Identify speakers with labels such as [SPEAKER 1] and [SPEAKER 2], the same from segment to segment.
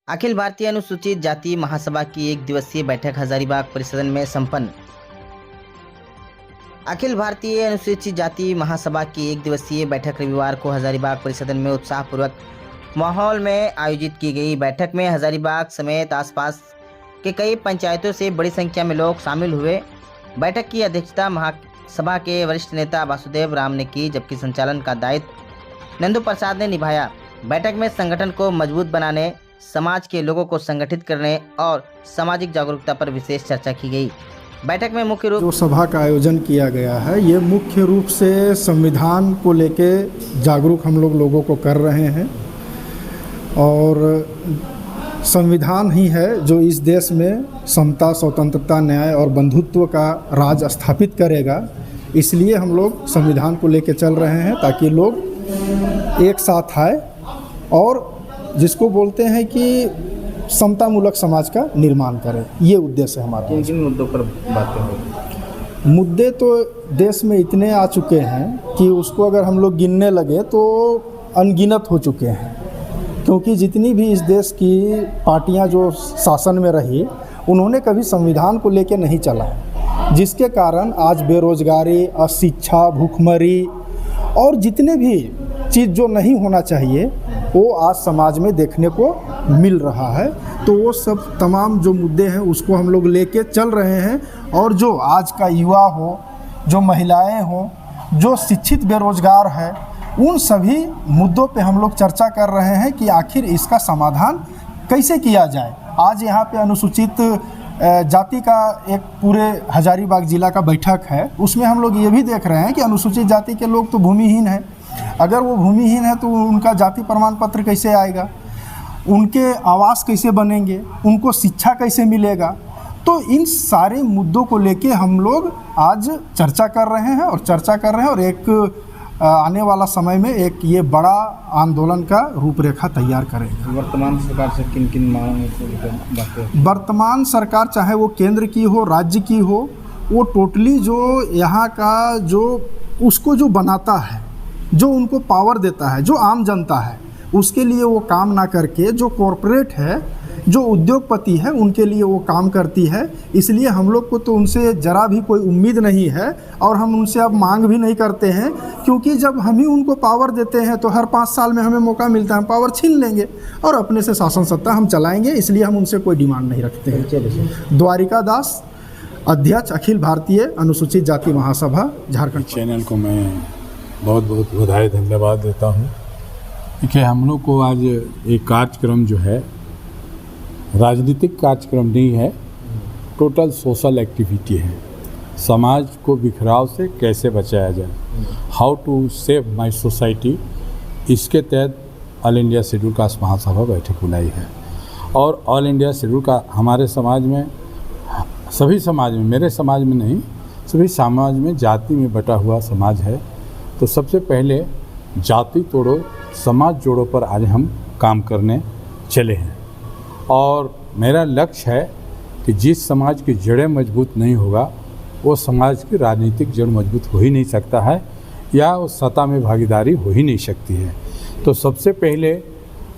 [SPEAKER 1] अखिल भारतीय अनुसूचित जाति महासभा की एक दिवसीय बैठक हजारीबाग परिसदन में संपन्न। अखिल भारतीय अनुसूचित जाति महासभा की एक दिवसीय बैठक रविवार को हजारीबाग परिसदन में उत्साहपूर्वक माहौल में आयोजित की गई। बैठक में हजारीबाग समेत आसपास के कई पंचायतों से बड़ी संख्या में लोग शामिल हुए। बैठक की अध्यक्षता महासभा के वरिष्ठ नेता वासुदेव राम ने की, जबकि संचालन का दायित्व नंदू प्रसाद ने निभाया। बैठक में संगठन को मजबूत बनाने, समाज के लोगों को संगठित करने और सामाजिक जागरूकता पर विशेष चर्चा की गई। बैठक में मुख्य रूप
[SPEAKER 2] जो सभा का आयोजन किया गया है, ये मुख्य रूप से संविधान को लेके जागरूक हम लोगों को कर रहे हैं और संविधान ही है जो इस देश में समता, स्वतंत्रता, न्याय और बंधुत्व का राज स्थापित करेगा। इसलिए हम लोग संविधान को लेके चल रहे हैं ताकि लोग एक साथ आए और जिसको बोलते हैं कि समतामूलक समाज का निर्माण करें। ये उद्देश्य है हमारा।
[SPEAKER 3] किन मुद्दों पर बातें होंगी?
[SPEAKER 2] मुद्दे तो देश में इतने आ चुके हैं कि उसको अगर हम लोग गिनने लगे तो अनगिनत हो चुके हैं, क्योंकि जितनी भी इस देश की पार्टियां जो शासन में रही, उन्होंने कभी संविधान को लेके नहीं चला, जिसके कारण आज बेरोजगारी, अशिक्षा, भूखमरी और जितने भी चीज़ जो नहीं होना चाहिए वो आज समाज में देखने को मिल रहा है। तो वो सब तमाम जो मुद्दे हैं उसको हम लोग लेके चल रहे हैं और जो आज का युवा हो, जो महिलाएं हो, जो शिक्षित बेरोजगार है, उन सभी मुद्दों पे हम लोग चर्चा कर रहे हैं कि आखिर इसका समाधान कैसे किया जाए। आज यहाँ पे अनुसूचित जाति का एक पूरे हजारीबाग जिला का बैठक है, उसमें हम लोग ये भी देख रहे हैं कि अनुसूचित जाति के लोग तो भूमिहीन हैं। अगर वो भूमिहीन है तो उनका जाति प्रमाण पत्र कैसे आएगा, उनके आवास कैसे बनेंगे, उनको शिक्षा कैसे मिलेगा। तो इन सारे मुद्दों को लेके हम लोग आज चर्चा कर रहे हैं और एक आने वाला समय में एक ये बड़ा आंदोलन का रूपरेखा तैयार करेंगे।
[SPEAKER 3] वर्तमान सरकार से किन किन मांगों को बातें?
[SPEAKER 2] वर्तमान सरकार चाहे वो केंद्र की हो, राज्य की हो, वो टोटली जो यहाँ का जो उसको जो बनाता है, जो उनको पावर देता है, जो आम जनता है, उसके लिए वो काम ना करके जो कॉरपोरेट है, जो उद्योगपति है, उनके लिए वो काम करती है। इसलिए हम लोग को तो उनसे ज़रा भी कोई उम्मीद नहीं है और हम उनसे अब मांग भी नहीं करते हैं, क्योंकि जब हम ही उनको पावर देते हैं तो हर 5 साल में हमें मौका मिलता है, हम पावर छीन लेंगे और अपने से शासन सत्ता हम चलाएंगे। इसलिए हम उनसे कोई डिमांड नहीं रखते हैं। द्वारिका दास, अध्यक्ष अखिल भारतीय अनुसूचित जाति महासभा झारखंड।
[SPEAKER 4] चैनल को मैं बहुत बहुत बधाई धन्यवाद देता हूँ। देखिए, हम लोग को आज एक कार्यक्रम जो है राजनीतिक कार्यक्रम नहीं है, टोटल सोशल एक्टिविटी है। समाज को बिखराव से कैसे बचाया जाए, how to save my society, इसके तहत ऑल इंडिया शेड्यूल कास्ट महासभा बैठक बुलाई है। और ऑल इंडिया शेड्यूल का हमारे समाज में, सभी समाज में, मेरे समाज में नहीं, सभी समाज में जाति में बटा हुआ समाज है। तो सबसे पहले जाति तोड़ो समाज जोड़ो पर आज हम काम करने चले हैं। और मेरा लक्ष्य है कि जिस समाज की जड़ें मजबूत नहीं होगा, वो समाज की राजनीतिक जड़ मजबूत हो ही नहीं सकता है या उस सत्ता में भागीदारी हो ही नहीं सकती है। तो सबसे पहले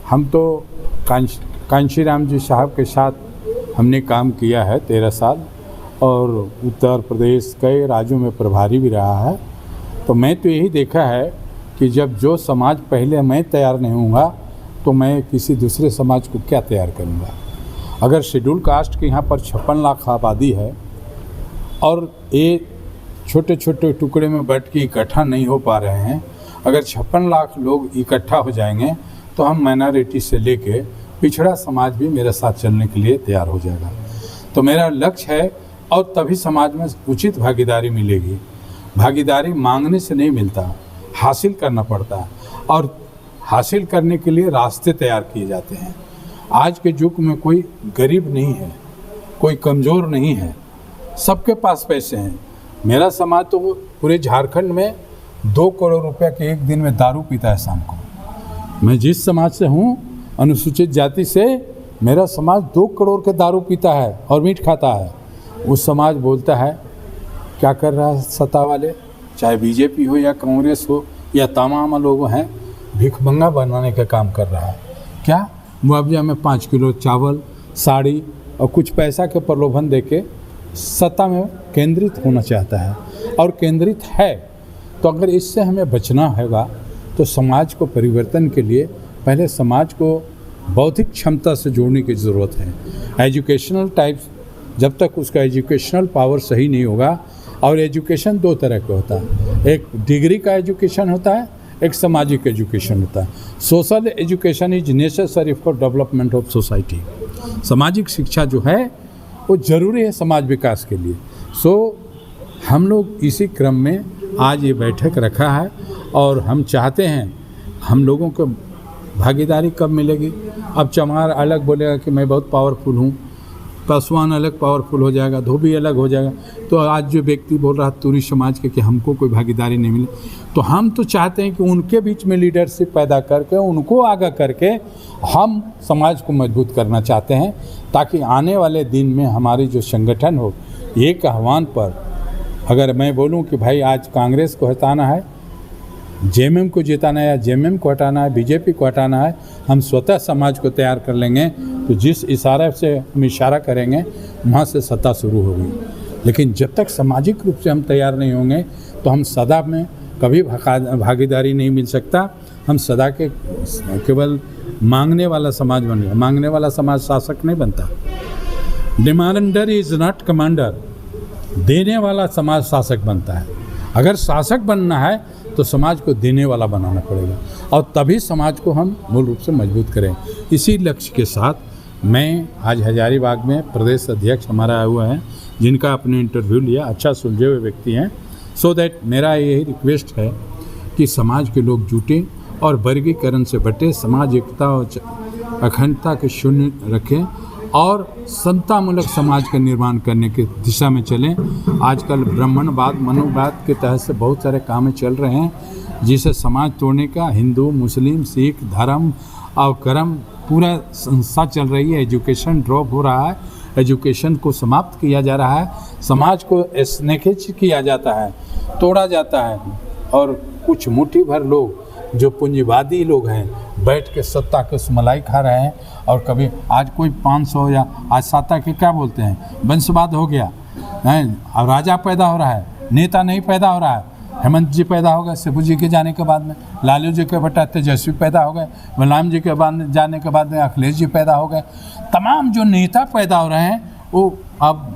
[SPEAKER 4] हम तो कांशीराम जी साहब के साथ हमने काम किया है 13 साल और उत्तर प्रदेश कई राज्यों में प्रभारी भी रहा है। तो मैं तो यही देखा है कि जब जो समाज पहले मैं तैयार नहीं होऊंगा तो मैं किसी दूसरे समाज को क्या तैयार करूंगा। अगर शेड्यूल कास्ट के यहाँ पर 56 लाख आबादी है और ये छोटे छोटे टुकड़े में बैठ के इकट्ठा नहीं हो पा रहे हैं, अगर 56 लाख लोग इकट्ठा हो जाएंगे तो हम माइनॉरिटी से लेके पिछड़ा समाज भी मेरे साथ चलने के लिए तैयार हो जाएगा। तो मेरा लक्ष्य है और तभी समाज में उचित भागीदारी मिलेगी। भागीदारी मांगने से नहीं मिलता, हासिल करना पड़ता है और हासिल करने के लिए रास्ते तैयार किए जाते हैं। आज के युग में कोई गरीब नहीं है, कोई कमज़ोर नहीं है, सबके पास पैसे हैं। मेरा समाज तो पूरे झारखंड में 2 करोड़ रुपया के एक दिन में दारू पीता है शाम को। मैं जिस समाज से हूँ, अनुसूचित जाति से, मेरा समाज 2 करोड़ के दारू पीता है और मीट खाता है। उस समाज बोलता है क्या कर रहा है सत्ता वाले, चाहे बीजेपी हो या कांग्रेस हो या तमाम लोग हैं, भिखमंगा बनाने का काम कर रहा है। क्या मुआवजा में 5 किलो चावल, साड़ी और कुछ पैसा के प्रलोभन देके सत्ता में केंद्रित होना चाहता है और केंद्रित है। तो अगर इससे हमें बचना होगा तो समाज को परिवर्तन के लिए पहले समाज को बौद्धिक क्षमता से जोड़ने की ज़रूरत है। एजुकेशनल टाइप, जब तक उसका एजुकेशनल पावर सही नहीं होगा, और एजुकेशन 2 तरह का होता है, एक डिग्री का एजुकेशन होता है, एक सामाजिक एजुकेशन होता है। Social education is necessary for development of society. सामाजिक शिक्षा जो है वो ज़रूरी है समाज विकास के लिए। सो हम लोग इसी क्रम में आज ये बैठक रखा है और हम चाहते हैं, हम लोगों को भागीदारी कब मिलेगी? अब चमार अलग बोलेगा कि मैं बहुत पावरफुल हूँ, पासवान अलग पावरफुल हो जाएगा, धोबी अलग हो जाएगा। तो आज जो व्यक्ति बोल रहा है तुरी समाज के कि हमको कोई भागीदारी नहीं मिली, तो हम तो चाहते हैं कि उनके बीच में लीडरशिप पैदा करके उनको आगे करके हम समाज को मजबूत करना चाहते हैं, ताकि आने वाले दिन में हमारी जो संगठन हो, एक आह्वान पर अगर मैं बोलूं कि भाई आज कांग्रेस को हटाना है, जेएमएम को जिताना है, या जेएमएम को हटाना है, बीजेपी को हटाना है, हम स्वतः समाज को तैयार कर लेंगे। तो जिस इशारे से हम इशारा करेंगे वहाँ से सत्ता शुरू होगी। लेकिन जब तक सामाजिक रूप से हम तैयार नहीं होंगे तो हम सदा में कभी भागीदारी नहीं मिल सकता। हम सदा के केवल मांगने वाला समाज बन गया। मांगने वाला समाज शासक नहीं बनता। Demander is not commander. देने वाला समाज शासक बनता है। अगर शासक बनना है तो समाज को देने वाला बनाना पड़ेगा, और तभी समाज को हम मूल रूप से मजबूत करें। इसी लक्ष्य के साथ मैं आज हजारीबाग में प्रदेश अध्यक्ष हमारा आया हुआ है, जिनका आपने इंटरव्यू लिया, अच्छा सुलझे हुए व्यक्ति हैं। सो दैट मेरा यही रिक्वेस्ट है कि समाज के लोग जुटें और वर्गीकरण से बटे, समाज एकता और अखंडता के शून्य रखें और समतामूलक समाज का निर्माण करने की दिशा में चलें। आजकल ब्राह्मणवाद, मनोवाद के तहत से बहुत सारे काम चल रहे हैं, जिसे समाज तोड़ने का हिंदू, मुस्लिम, सिख धर्म और कर्म पूरा संस्था चल रही है। एजुकेशन ड्रॉप हो रहा है, एजुकेशन को समाप्त किया जा रहा है, समाज को स्नेकित किया जाता है, तोड़ा जाता है, और कुछ मुट्ठी भर लोग जो पूंजीवादी लोग हैं बैठ के सत्ता के मलाई खा रहे हैं। और कभी आज कोई 500 या आज सत्ता के क्या बोलते हैं, वंशवाद हो गया है, अब राजा पैदा हो रहा है, नेता नहीं पैदा हो रहा है। हेमंत जी पैदा हो गए शिबू जी के जाने के बाद में, लालू जी के बेटा तेजस्वी पैदा हो गए, मुलायम जी के बाद जाने के बाद में अखिलेश जी पैदा हो गए। तमाम जो नेता पैदा हो रहे हैं वो अब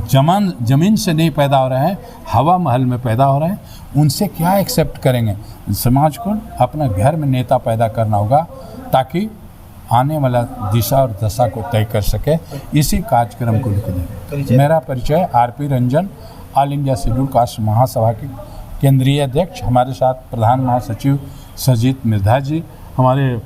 [SPEAKER 4] ज़मीन से नहीं पैदा हो रहे हैं, हवा महल में पैदा हो रहे हैं। उनसे क्या एक्सेप्ट करेंगे? समाज को अपना घर में नेता पैदा करना होगा, ताकि आने वाला दिशा और दशा को तय कर सके। इसी कार्यक्रम को लेकर मेरा परिचय R P Ranjan, All India schedule caste Mahasabha के केंद्रीय अध्यक्ष। हमारे साथ प्रधान महासचिव सजीत मिर्धा जी, हमारे